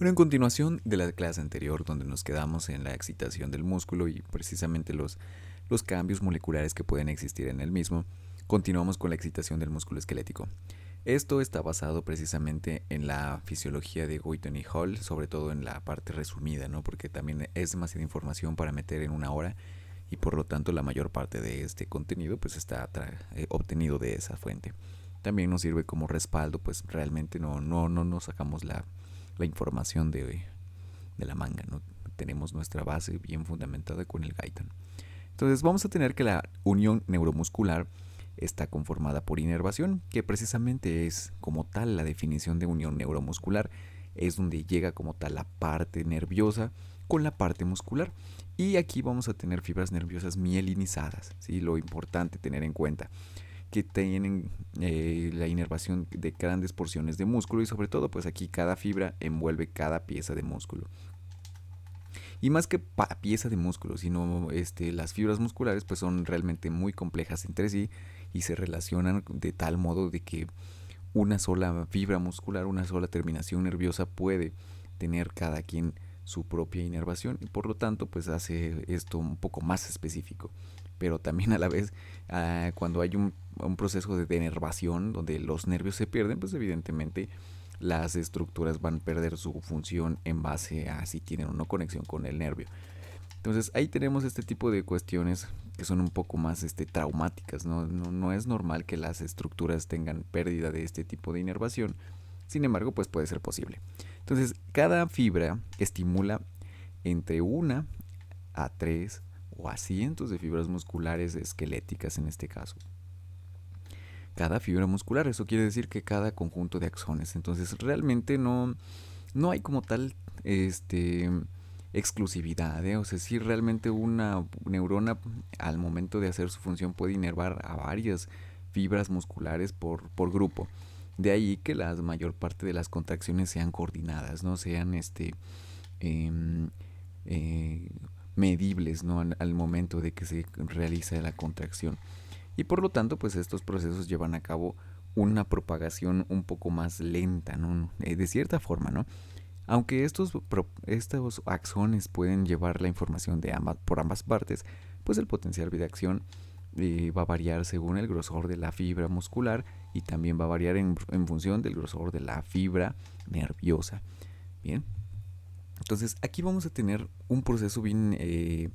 Bueno, en continuación de la clase anterior, donde nos quedamos en la excitación del músculo y precisamente los cambios moleculares que pueden existir en el mismo, continuamos con la excitación del músculo esquelético. Esto está basado precisamente en la fisiología de Wheaton y Hall, sobre todo en la parte resumida, ¿no? Porque también es demasiada información para meter en una hora y por lo tanto la mayor parte de este contenido pues está obtenido de esa fuente. También nos sirve como respaldo, pues realmente no sacamos la información de la manga, ¿no? Tenemos nuestra base bien fundamentada con el Gaitan. Entonces vamos a tener que la unión neuromuscular está conformada por inervación, que precisamente es como tal la definición de unión neuromuscular, es donde llega como tal la parte nerviosa con la parte muscular. Y aquí vamos a tener fibras nerviosas mielinizadas, ¿sí? Lo importante tener en cuenta que tienen la inervación de grandes porciones de músculo y sobre todo pues aquí cada fibra envuelve cada pieza de músculo. Y más que pieza de músculo, sino las fibras musculares pues son realmente muy complejas entre sí y se relacionan de tal modo de que una sola fibra muscular, una sola terminación nerviosa puede tener cada quien su propia inervación y por lo tanto pues hace esto un poco más específico. Pero también a la vez cuando hay un proceso de denervación donde los nervios se pierden, pues evidentemente las estructuras van a perder su función en base a si tienen o no conexión con el nervio. Entonces ahí tenemos este tipo de cuestiones que son un poco más traumáticas. No es normal que las estructuras tengan pérdida de este tipo de inervación. Sin embargo, pues puede ser posible. Entonces, cada fibra estimula entre una a tres o a cientos de fibras musculares esqueléticas en este caso. Cada fibra muscular, eso quiere decir que cada conjunto de axones. Entonces, realmente no hay como tal exclusividad, ¿eh? O sea, si realmente una neurona al momento de hacer su función puede inervar a varias fibras musculares por grupo. De ahí que la mayor parte de las contracciones sean coordinadas, no sean eh, eh, medibles, ¿no? Al momento de que se realiza la contracción. Y por lo tanto, pues estos procesos llevan a cabo una propagación un poco más lenta, ¿no? De cierta forma, ¿no? Aunque estos axones pueden llevar la información por ambas partes, pues el potencial de acción va a variar según el grosor de la fibra muscular y también va a variar en función del grosor de la fibra nerviosa. Bien, entonces aquí vamos a tener un proceso bien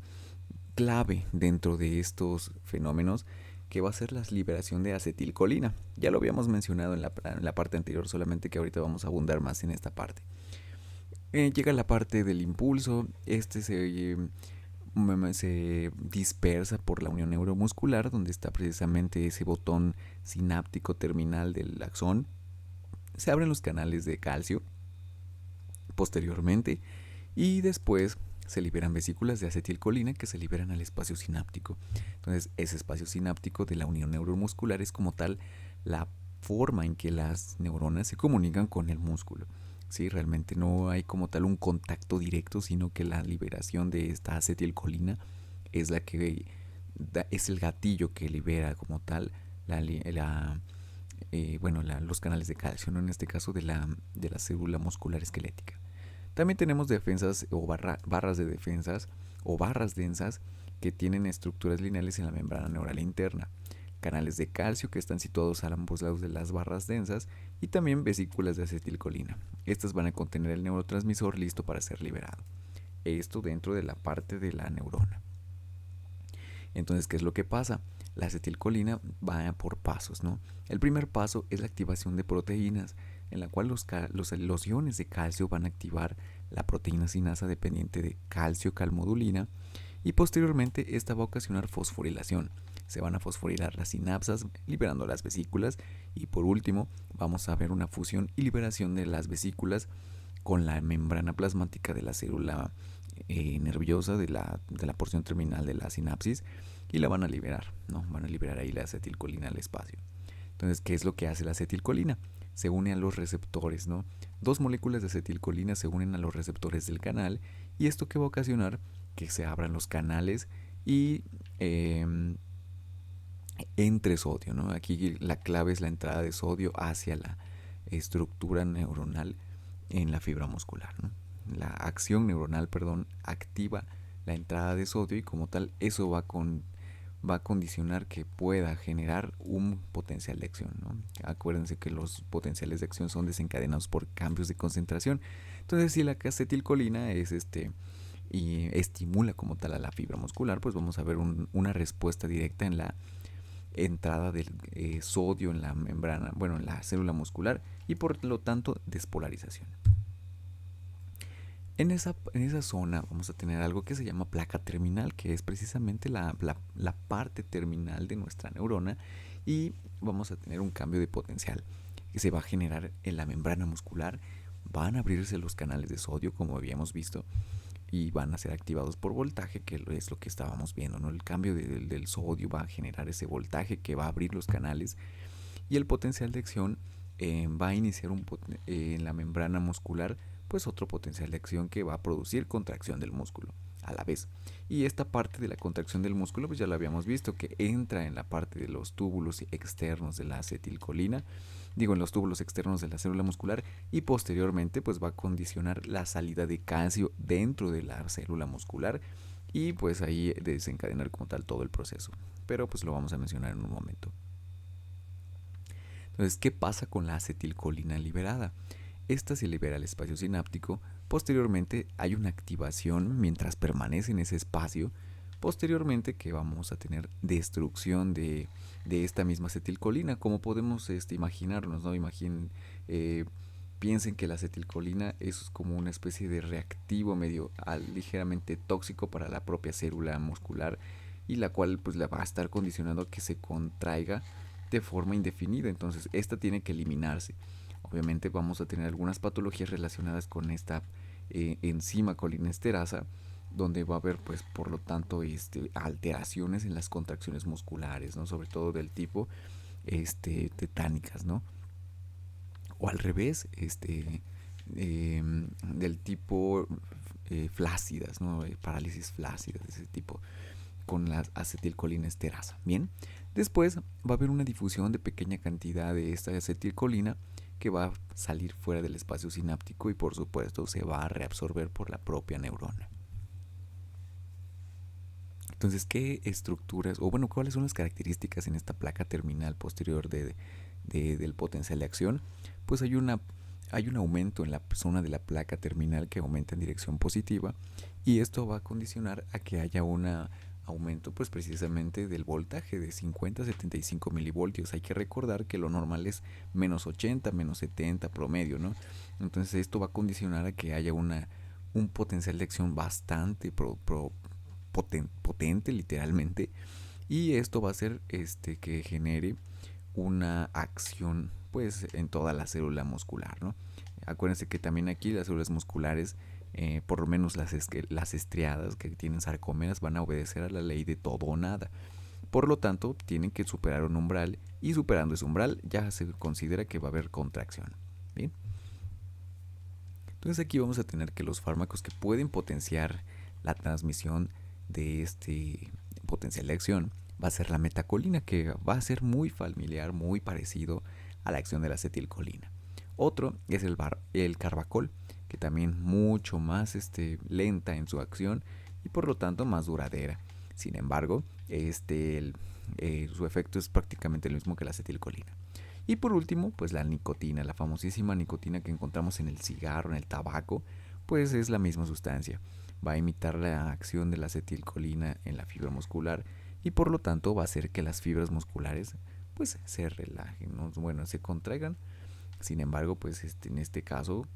clave dentro de estos fenómenos que va a ser la liberación de acetilcolina. Ya lo habíamos mencionado en la parte anterior, solamente que ahorita vamos a abundar más en esta parte. Llega la parte del impulso, se dispersa por la unión neuromuscular, donde está precisamente ese botón sináptico terminal del axón. Se abren los canales de calcio posteriormente y después se liberan vesículas de acetilcolina que se liberan al espacio sináptico. Entonces, ese espacio sináptico de la unión neuromuscular es como tal la forma en que las neuronas se comunican con el músculo. Sí, realmente no hay como tal un contacto directo, sino que la liberación de esta acetilcolina es la que es el gatillo que libera como tal los canales de calcio, ¿no? En este caso de la célula muscular esquelética. También tenemos defensas o barras de defensas o barras densas que tienen estructuras lineales en la membrana neural interna, canales de calcio que están situados a ambos lados de las barras densas y también vesículas de acetilcolina. Estas van a contener el neurotransmisor listo para ser liberado. Esto dentro de la parte de la neurona. Entonces, ¿qué es lo que pasa? La acetilcolina va por pasos, ¿no? El primer paso es la activación de proteínas, en la cual los iones de calcio van a activar la proteína sinasa dependiente de calcio-calmodulina y posteriormente esta va a ocasionar fosforilación. Se van a fosforilar las sinapsas, liberando las vesículas y por último vamos a ver una fusión y liberación de las vesículas con la membrana plasmática de la célula nerviosa de la porción terminal de la sinapsis y la van a liberar, ¿no? Van a liberar ahí la acetilcolina al espacio. Entonces, ¿qué es lo que hace la acetilcolina? Se une a los receptores, ¿no? Dos moléculas de acetilcolina se unen a los receptores del canal y esto que va a ocasionar que se abran los canales y entre sodio, ¿no? Aquí la clave es la entrada de sodio hacia la estructura neuronal en la fibra muscular, ¿no? La acción neuronal, activa la entrada de sodio y como tal eso va a condicionar que pueda generar un potencial de acción, ¿no? Acuérdense que los potenciales de acción son desencadenados por cambios de concentración. Entonces, si la acetilcolina es y estimula como tal a la fibra muscular, pues vamos a ver una respuesta directa en la entrada del sodio en la membrana, bueno, en la célula muscular y por lo tanto despolarización. En esa zona vamos a tener algo que se llama placa terminal, que es precisamente la parte terminal de nuestra neurona y vamos a tener un cambio de potencial que se va a generar en la membrana muscular. Van a abrirse los canales de sodio, como habíamos visto, y van a ser activados por voltaje, que es lo que estábamos viendo, ¿no? El cambio del sodio va a generar ese voltaje que va a abrir los canales y el potencial de acción va a iniciar en la membrana muscular pues otro potencial de acción que va a producir contracción del músculo a la vez. Y esta parte de la contracción del músculo pues ya lo habíamos visto que entra en la parte de los túbulos externos de la acetilcolina, en los túbulos externos de la célula muscular y posteriormente pues va a condicionar la salida de calcio dentro de la célula muscular y pues ahí desencadenar como tal todo el proceso. Pero pues lo vamos a mencionar en un momento. Entonces, ¿qué pasa con la acetilcolina liberada? Esta se libera al espacio sináptico, posteriormente hay una activación mientras permanece en ese espacio, posteriormente que vamos a tener destrucción de esta misma acetilcolina, como podemos imaginarnos, ¿no? Piensen que la acetilcolina es como una especie de reactivo medio ligeramente tóxico para la propia célula muscular y la cual pues la va a estar condicionando a que se contraiga de forma indefinida, entonces esta tiene que eliminarse. Obviamente vamos a tener algunas patologías relacionadas con esta enzima colinesterasa, donde va a haber pues por lo tanto alteraciones en las contracciones musculares, ¿no? Sobre todo del tipo tetánicas, ¿no? O al revés, del tipo flácidas, ¿no? Parálisis flácidas de ese tipo con la acetilcolinesterasa. Bien, después va a haber una difusión de pequeña cantidad de esta acetilcolina que va a salir fuera del espacio sináptico y por supuesto se va a reabsorber por la propia neurona. Entonces, ¿qué estructuras, o bueno, cuáles son las características en esta placa terminal posterior del potencial de acción? Pues hay un aumento en la zona de la placa terminal que aumenta en dirección positiva y esto va a condicionar a que haya un aumento pues precisamente del voltaje de 50 a 75 milivoltios. Hay que recordar que lo normal es menos 80, menos 70 promedio, ¿no? Entonces esto va a condicionar a que haya un potencial de acción bastante potente literalmente y esto va a hacer que genere una acción pues en toda la célula muscular, ¿no? Acuérdense que también aquí las células musculares, por lo menos las estriadas que tienen sarcómeras, van a obedecer a la ley de todo o nada. Por lo tanto, tienen que superar un umbral y superando ese umbral ya se considera que va a haber contracción. ¿Bien? Entonces aquí vamos a tener que los fármacos que pueden potenciar la transmisión de este potencial de acción va a ser la metacolina, que va a ser muy familiar, muy parecido a la acción de la acetilcolina. Otro es el carbacol, que también mucho más lenta en su acción y por lo tanto más duradera. Sin embargo, su efecto es prácticamente el mismo que la acetilcolina. Y por último, pues la nicotina, la famosísima nicotina que encontramos en el cigarro, en el tabaco, pues es la misma sustancia. Va a imitar la acción de la acetilcolina en la fibra muscular y por lo tanto va a hacer que las fibras musculares pues se relajen, ¿no? Bueno, se contraigan. Sin embargo, pues en este caso,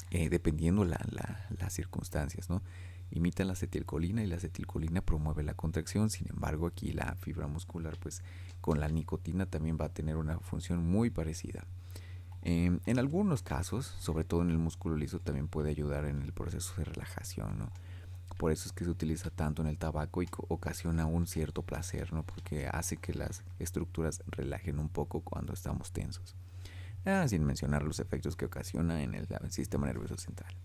dependiendo las circunstancias, ¿no? Imitan la acetilcolina y la acetilcolina promueve la contracción. Sin embargo, aquí la fibra muscular, pues con la nicotina también va a tener una función muy parecida. En algunos casos, sobre todo en el músculo liso, también puede ayudar en el proceso de relajación, ¿no? Por eso es que se utiliza tanto en el tabaco y ocasiona un cierto placer, ¿no? Porque hace que las estructuras relajen un poco cuando estamos tensos. Sin mencionar los efectos que ocasiona en el sistema nervioso central.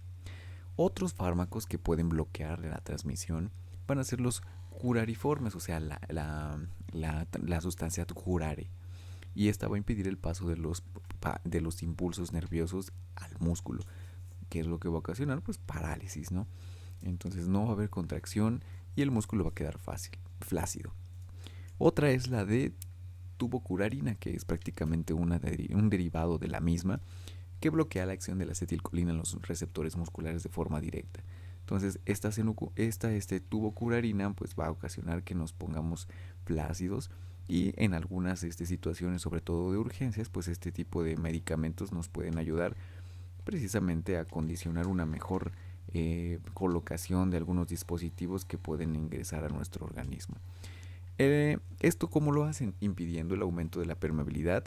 Otros fármacos que pueden bloquear la transmisión van a ser los curariformes, o sea, la sustancia curare. Y esta va a impedir el paso de los impulsos nerviosos al músculo. ¿Qué es lo que va a ocasionar? Pues parálisis, ¿no? Entonces no va a haber contracción y el músculo va a quedar flácido. Otra es la de tubocurarina, que es prácticamente un derivado de la misma, que bloquea la acción de la acetilcolina en los receptores musculares de forma directa. Entonces, esta tubocurarina pues va a ocasionar que nos pongamos flácidos y en algunas situaciones, sobre todo de urgencias, pues este tipo de medicamentos nos pueden ayudar precisamente a condicionar una mejor colocación de algunos dispositivos que pueden ingresar a nuestro organismo. ¿Esto cómo lo hacen? Impidiendo el aumento de la permeabilidad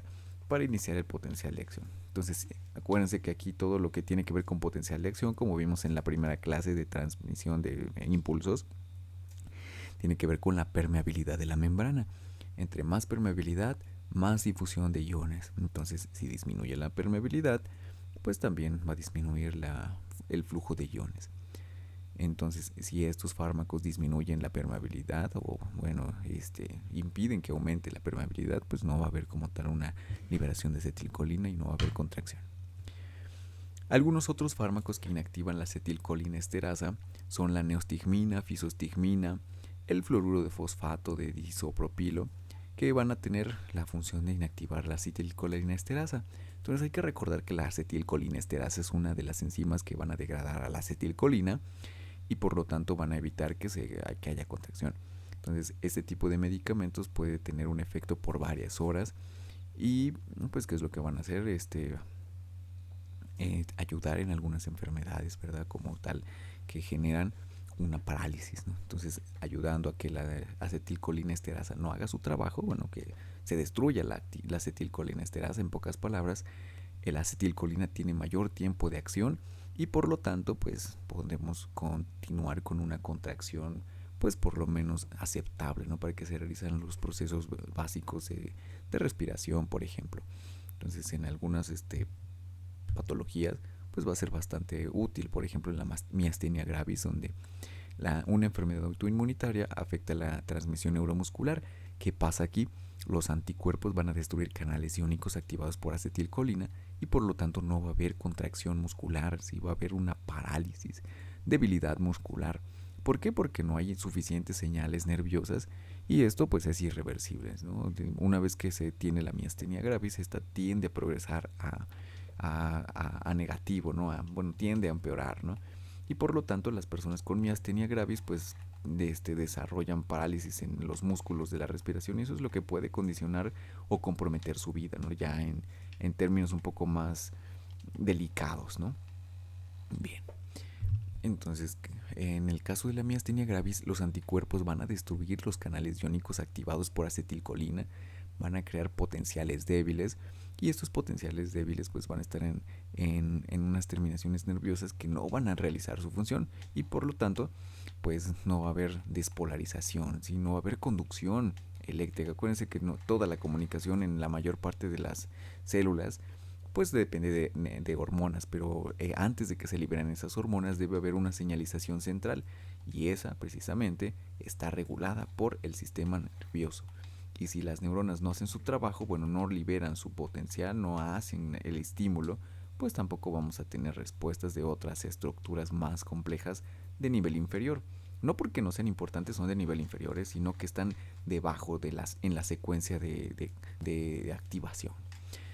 para iniciar el potencial de acción. Entonces, acuérdense que aquí todo lo que tiene que ver con potencial de acción, como vimos en la primera clase de transmisión de impulsos, tiene que ver con la permeabilidad de la membrana. Entre más permeabilidad, más difusión de iones. Entonces, si disminuye la permeabilidad, pues también va a disminuir el flujo de iones. Entonces, si estos fármacos disminuyen la permeabilidad o, impiden que aumente la permeabilidad, pues no va a haber como tal una liberación de acetilcolina y no va a haber contracción. Algunos otros fármacos que inactivan la acetilcolinesterasa son la neostigmina, fisostigmina, el fluoruro de fosfato de disopropilo, que van a tener la función de inactivar la acetilcolinesterasa. Entonces hay que recordar que la acetilcolinesterasa es una de las enzimas que van a degradar a la acetilcolina y por lo tanto van a evitar que haya contracción. Entonces este tipo de medicamentos puede tener un efecto por varias horas y pues qué es lo que van a hacer, ayudar en algunas enfermedades, ¿verdad? Como tal, que generan una parálisis, ¿no? Entonces, ayudando a que la acetilcolinesterasa no haga su trabajo, bueno, que se destruya la acetilcolinesterasa, en pocas palabras, el acetilcolina tiene mayor tiempo de acción y por lo tanto, pues, podemos continuar con una contracción, pues, por lo menos aceptable, ¿no? Para que se realicen los procesos básicos de respiración, por ejemplo. Entonces, en algunas, patologías, pues va a ser bastante útil, por ejemplo en la miastenia gravis, donde una enfermedad autoinmunitaria afecta la transmisión neuromuscular. ¿Qué pasa aquí? Los anticuerpos van a destruir canales iónicos activados por acetilcolina y por lo tanto no va a haber contracción muscular, sí va a haber una parálisis, debilidad muscular. ¿Por qué? Porque no hay suficientes señales nerviosas y esto pues es irreversible, ¿no? Una vez que se tiene la miastenia gravis, esta tiende a progresar a negativo, ¿no? Tiende a empeorar, ¿no? Y por lo tanto las personas con miastenia gravis pues desarrollan parálisis en los músculos de la respiración y eso es lo que puede condicionar o comprometer su vida, ¿no? Ya en términos un poco más delicados, ¿no? Bien. Entonces, en el caso de la miastenia gravis, los anticuerpos van a destruir los canales iónicos activados por acetilcolina, van a crear potenciales débiles y estos potenciales débiles pues van a estar en unas terminaciones nerviosas que no van a realizar su función y por lo tanto pues no va a haber despolarización, ¿sí? No va a haber conducción eléctrica. Acuérdense que no, toda la comunicación en la mayor parte de las células pues depende de hormonas, pero antes de que se liberen esas hormonas debe haber una señalización central y esa precisamente está regulada por el sistema nervioso. Y si las neuronas no hacen su trabajo, bueno, no liberan su potencial, no hacen el estímulo, pues tampoco vamos a tener respuestas de otras estructuras más complejas de nivel inferior. No porque no sean importantes, son de nivel inferior, sino que están debajo en la secuencia de activación.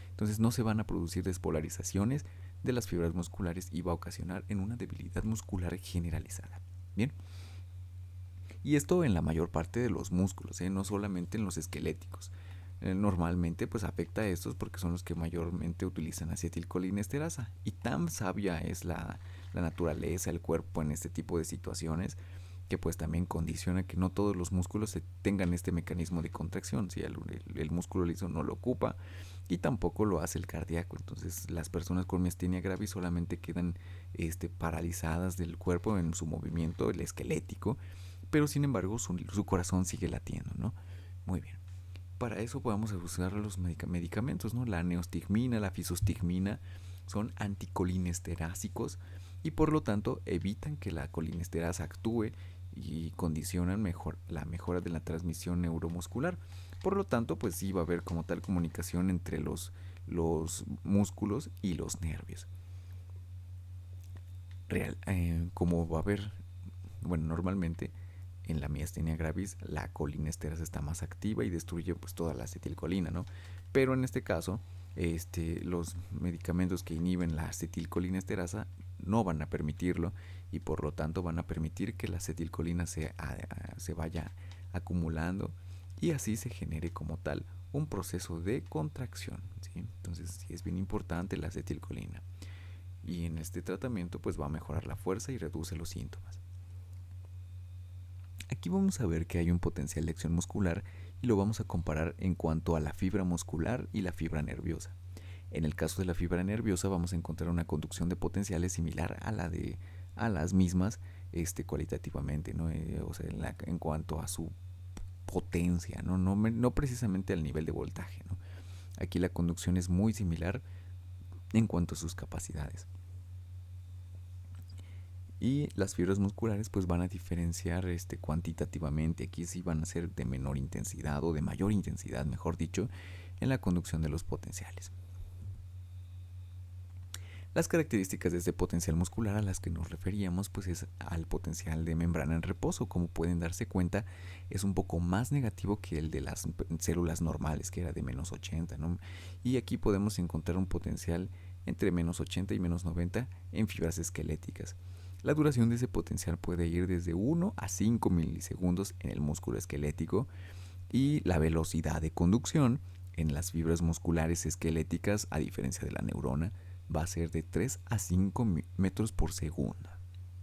Entonces no se van a producir despolarizaciones de las fibras musculares y va a ocasionar en una debilidad muscular generalizada. Bien. Y esto en la mayor parte de los músculos, no solamente en los esqueléticos. Normalmente pues afecta a estos porque son los que mayormente utilizan acetilcolinesterasa. Y tan sabia es la naturaleza, el cuerpo en este tipo de situaciones, que pues también condiciona que no todos los músculos tengan este mecanismo de contracción. Si el músculo liso no lo ocupa y tampoco lo hace el cardíaco. Entonces las personas con miastenia gravis solamente quedan paralizadas del cuerpo en su movimiento, el esquelético, pero sin embargo su corazón sigue latiendo, ¿no? Muy bien. Para eso podemos usar los medicamentos, ¿no? La neostigmina, la fisostigmina son anticolinesterásicos y por lo tanto evitan que la colinesterasa actúe y condicionan la mejora de la transmisión neuromuscular. Por lo tanto, pues sí va a haber como tal comunicación entre los músculos y los nervios. como va a haber, bueno, normalmente en la miastenia gravis la colinesterasa está más activa y destruye pues toda la acetilcolina, ¿no? Pero en este caso, los medicamentos que inhiben la acetilcolinesterasa no van a permitirlo y por lo tanto van a permitir que la acetilcolina se vaya acumulando y así se genere como tal un proceso de contracción, ¿sí? Entonces sí es bien importante la acetilcolina y en este tratamiento pues va a mejorar la fuerza y reduce los síntomas. Aquí vamos a ver que hay un potencial de acción muscular y lo vamos a comparar en cuanto a la fibra muscular y la fibra nerviosa. En el caso de la fibra nerviosa vamos a encontrar una conducción de potenciales similar a las mismas cualitativamente, ¿no? O sea, en cuanto a su potencia, no precisamente al nivel de voltaje, ¿no? Aquí la conducción es muy similar en cuanto a sus capacidades. Y las fibras musculares pues van a diferenciar cuantitativamente. Aquí sí van a ser de menor intensidad o de mayor intensidad, mejor dicho, en la conducción de los potenciales. Las características de este potencial muscular a las que nos referíamos pues es al potencial de membrana en reposo. Como pueden darse cuenta, es un poco más negativo que el de las células normales, que era de menos 80, ¿no? Y aquí podemos encontrar un potencial entre menos 80 y menos 90 en fibras esqueléticas. La duración de ese potencial puede ir desde 1 a 5 milisegundos en el músculo esquelético y la velocidad de conducción en las fibras musculares esqueléticas, a diferencia de la neurona, va a ser de 3 a 5 metros por segundo.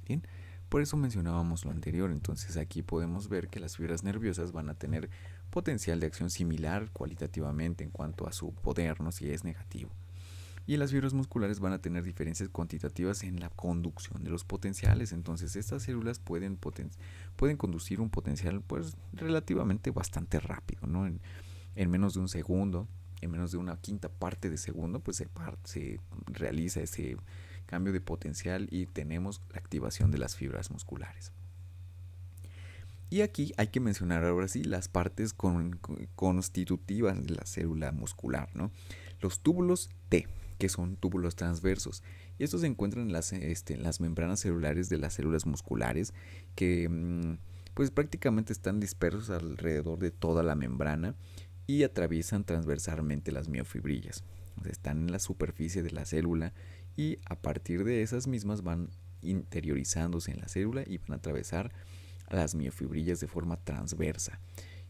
Bien, por eso mencionábamos lo anterior. Entonces aquí podemos ver que las fibras nerviosas van a tener potencial de acción similar cualitativamente en cuanto a su poder, ¿no? Si es negativo. Y las fibras musculares van a tener diferencias cuantitativas en la conducción de los potenciales. Entonces estas células pueden conducir un potencial pues relativamente bastante rápido, ¿no? En menos de un segundo, en menos de una quinta parte de segundo, pues se realiza ese cambio de potencial y tenemos la activación de las fibras musculares. Y aquí hay que mencionar ahora sí las partes constitutivas de la célula muscular, ¿no? Los túbulos T, que son túbulos transversos. Y estos se encuentran en las membranas celulares de las células musculares que pues prácticamente están dispersos alrededor de toda la membrana y atraviesan transversalmente las miofibrillas. O sea, están en la superficie de la célula y a partir de esas mismas van interiorizándose en la célula y van a atravesar las miofibrillas de forma transversa.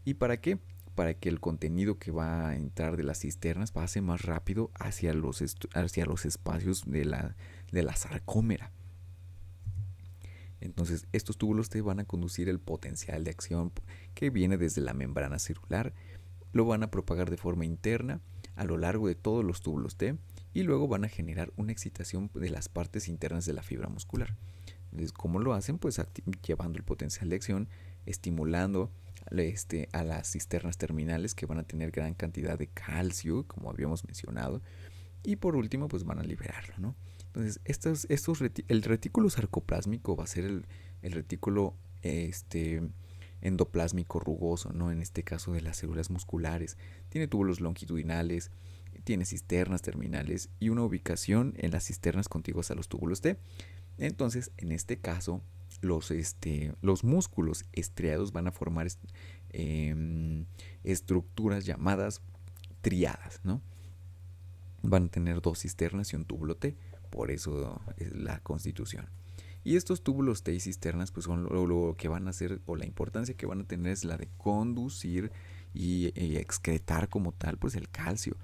¿Y para qué? Para que el contenido que va a entrar de las cisternas pase más rápido hacia los espacios de la sarcómera. Entonces, estos túbulos T van a conducir el potencial de acción que viene desde la membrana celular, lo van a propagar de forma interna a lo largo de todos los túbulos T y luego van a generar una excitación de las partes internas de la fibra muscular. Entonces, ¿cómo lo hacen? Pues llevando el potencial de acción, estimulando a las cisternas terminales que van a tener gran cantidad de calcio, como habíamos mencionado, y por último pues van a liberarlo, ¿no? Entonces el retículo sarcoplásmico va a ser el retículo endoplásmico rugoso, ¿no? En este caso de las células musculares. Tiene túbulos longitudinales, tiene cisternas terminales y una ubicación en las cisternas contiguas a los túbulos T. Entonces, en este caso, los músculos estriados van a formar estructuras llamadas triadas, ¿no? Van a tener dos cisternas y un túbulo T, por eso es la constitución. Y estos túbulos T y cisternas pues son lo que van a hacer, o la importancia que van a tener es la de conducir y excretar como tal pues el calcio.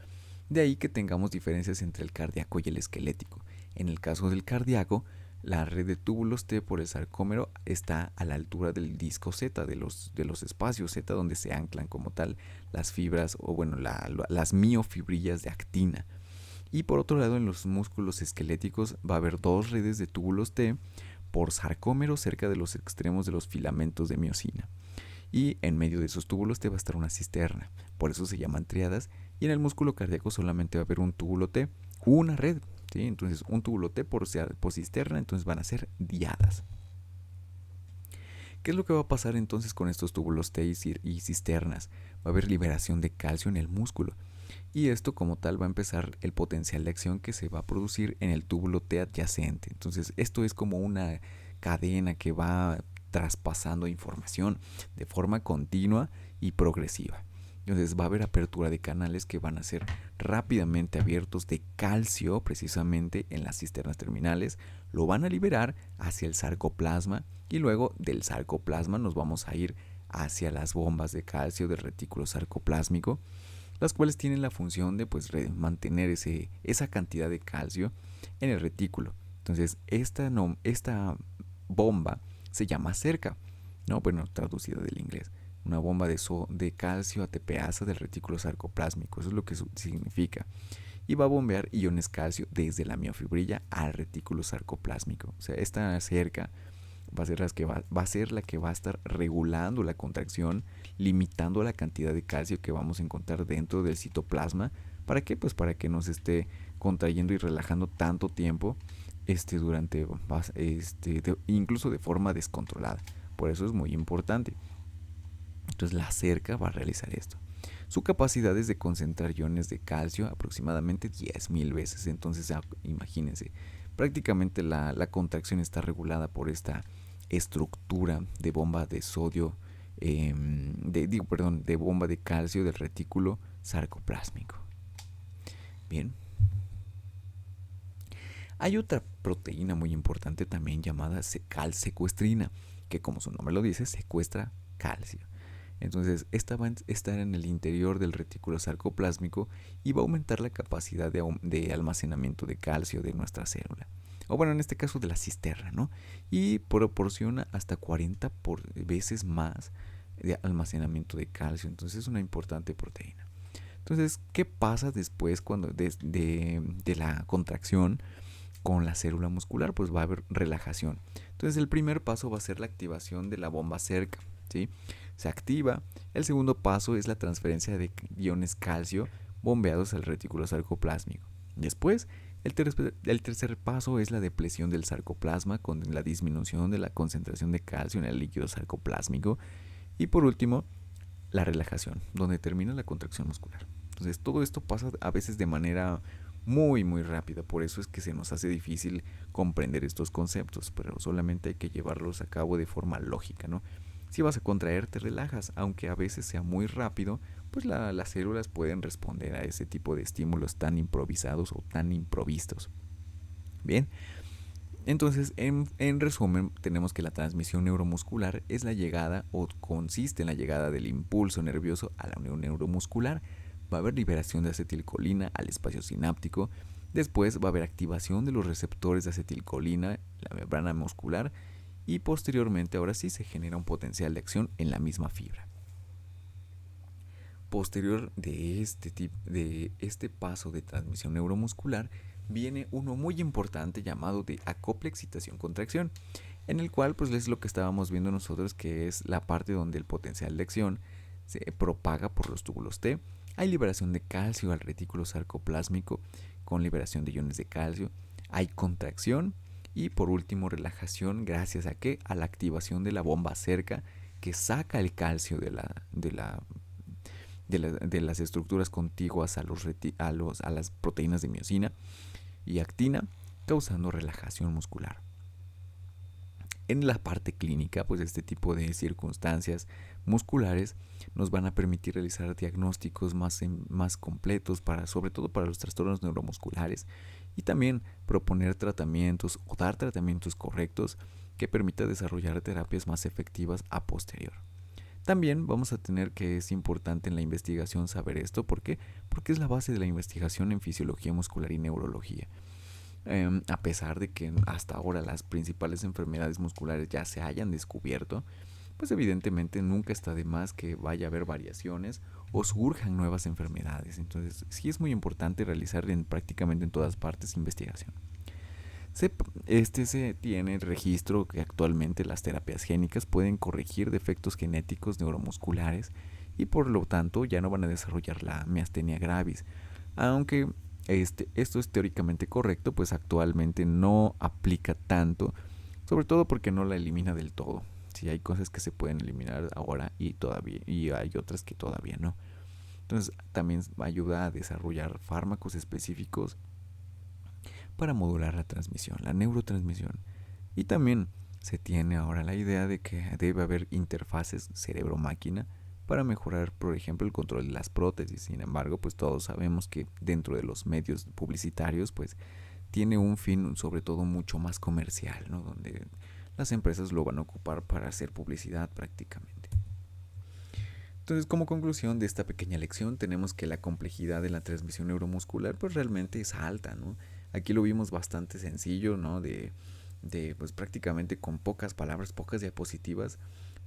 De ahí que tengamos diferencias entre el cardíaco y el esquelético. En el caso del cardíaco, la red de túbulos T por el sarcómero está a la altura del disco Z, de los espacios Z donde se anclan como tal las fibras o bueno, las miofibrillas de actina. Y por otro lado, en los músculos esqueléticos va a haber dos redes de túbulos T por sarcómero cerca de los extremos de los filamentos de miosina. Y en medio de esos túbulos T va a estar una cisterna, por eso se llaman triadas. Y en el músculo cardíaco solamente va a haber un túbulo T, una red, ¿sí? Entonces un túbulo T por cisterna, entonces van a ser diadas. ¿Qué es lo que va a pasar entonces con estos túbulos T y cisternas? Va a haber liberación de calcio en el músculo. Y esto como tal va a empezar el potencial de acción que se va a producir en el túbulo T adyacente. Entonces esto es como una cadena que va traspasando información de forma continua y progresiva. Entonces va a haber apertura de canales que van a ser rápidamente abiertos de calcio precisamente en las cisternas terminales, lo van a liberar hacia el sarcoplasma y luego del sarcoplasma nos vamos a ir hacia las bombas de calcio del retículo sarcoplásmico, las cuales tienen la función de pues mantener esa cantidad de calcio en el retículo. Entonces esta bomba se llama cerca, ¿no? Bueno, traducido del inglés. Una bomba de calcio ATPasa del retículo sarcoplásmico, eso es lo que significa. Y va a bombear iones calcio desde la miofibrilla al retículo sarcoplásmico. O sea, esta cerca va a ser la que va a estar regulando la contracción, limitando la cantidad de calcio que vamos a encontrar dentro del citoplasma. ¿Para qué? Pues para que nos esté contrayendo y relajando tanto tiempo durante incluso de forma descontrolada. Por eso es muy importante. Entonces la cerca va a realizar esto. Su capacidad es de concentrar iones de calcio aproximadamente 10.000 veces. Entonces imagínense, prácticamente la contracción está regulada por esta estructura de bomba de sodio, de bomba de calcio del retículo sarcoplásmico. Bien. Hay otra proteína muy importante también llamada calsecuestrina, que como su nombre lo dice, secuestra calcio. Entonces, esta va a estar en el interior del retículo sarcoplásmico y va a aumentar la capacidad de almacenamiento de calcio de nuestra célula. O bueno, en este caso de la cisterna, ¿no? Y proporciona hasta 40 veces más de almacenamiento de calcio. Entonces, es una importante proteína. Entonces, ¿qué pasa después cuando de la contracción con la célula muscular? Pues va a haber relajación. Entonces, el primer paso va a ser la activación de la bomba cerca, ¿sí? Se activa. El segundo paso es la transferencia de iones calcio bombeados al retículo sarcoplásmico. Después, el tercer paso es la depresión del sarcoplasma con la disminución de la concentración de calcio en el líquido sarcoplásmico. Y por último, la relajación, donde termina la contracción muscular. Entonces, todo esto pasa a veces de manera muy, muy rápida. Por eso es que se nos hace difícil comprender estos conceptos, pero solamente hay que llevarlos a cabo de forma lógica, ¿no? Si vas a contraer, te relajas, aunque a veces sea muy rápido, pues las células pueden responder a ese tipo de estímulos tan improvisados o tan improvistos. Bien, entonces en resumen tenemos que la transmisión neuromuscular es la llegada o consiste en la llegada del impulso nervioso a la unión neuromuscular. Va a haber liberación de acetilcolina al espacio sináptico. Después va a haber activación de los receptores de acetilcolina, la membrana muscular, y posteriormente ahora sí se genera un potencial de acción en la misma fibra. Posterior de este paso de transmisión neuromuscular viene uno muy importante llamado de acople excitación-contracción, en el cual pues es lo que estábamos viendo nosotros, que es la parte donde el potencial de acción se propaga por los túbulos T. Hay liberación de calcio al retículo sarcoplásmico con liberación de iones de calcio. Hay contracción y por último relajación, gracias a ¿qué? A la activación de la bomba cerca que saca el calcio de las estructuras contiguas a las proteínas de miosina y actina, causando relajación muscular. En la parte clínica, pues este tipo de circunstancias musculares nos van a permitir realizar diagnósticos más completos, sobre todo para los trastornos neuromusculares, y también proponer tratamientos o dar tratamientos correctos que permita desarrollar terapias más efectivas a posterior. También vamos a tener que es importante en la investigación saber esto. ¿Por qué? Porque es la base de la investigación en fisiología muscular y neurología. A pesar de que hasta ahora las principales enfermedades musculares ya se hayan descubierto, pues evidentemente nunca está de más que vaya a haber variaciones o surjan nuevas enfermedades. Entonces sí es muy importante realizar prácticamente en todas partes investigación. Se tiene el registro que actualmente las terapias génicas pueden corregir defectos genéticos neuromusculares y por lo tanto ya no van a desarrollar la miastenia gravis. Aunque esto es teóricamente correcto, pues actualmente no aplica tanto, sobre todo porque no la elimina del todo. Sí, hay cosas que se pueden eliminar ahora y hay otras que todavía no. Entonces también ayuda a desarrollar fármacos específicos para modular la transmisión, la neurotransmisión. Y también se tiene ahora la idea de que debe haber interfaces cerebro-máquina para mejorar, por ejemplo, el control de las prótesis. Sin embargo, pues todos sabemos que dentro de los medios publicitarios, pues tiene un fin sobre todo mucho más comercial, ¿no? Donde las empresas lo van a ocupar para hacer publicidad prácticamente. Entonces, como conclusión de esta pequeña lección, tenemos que la complejidad de la transmisión neuromuscular pues realmente es alta, ¿no? Aquí lo vimos bastante sencillo, ¿no? De pues prácticamente con pocas palabras, pocas diapositivas,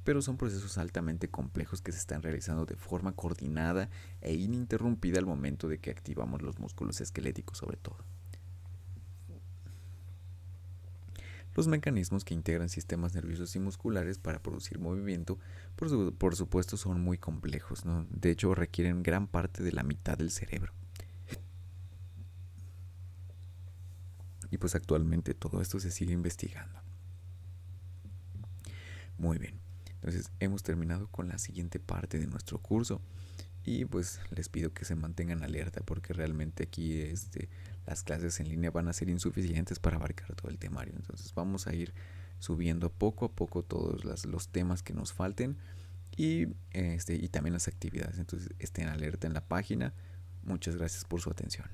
pero son procesos altamente complejos que se están realizando de forma coordinada e ininterrumpida al momento de que activamos los músculos esqueléticos sobre todo. Los mecanismos que integran sistemas nerviosos y musculares para producir movimiento, por supuesto, son muy complejos, ¿no? De hecho, requieren gran parte de la mitad del cerebro. Y pues actualmente todo esto se sigue investigando. Muy bien, entonces hemos terminado con la siguiente parte de nuestro curso. Y pues les pido que se mantengan alerta porque realmente aquí las clases en línea van a ser insuficientes para abarcar todo el temario. Entonces vamos a ir subiendo poco a poco todos los temas que nos falten y también las actividades. Entonces estén alerta en la página. Muchas gracias por su atención.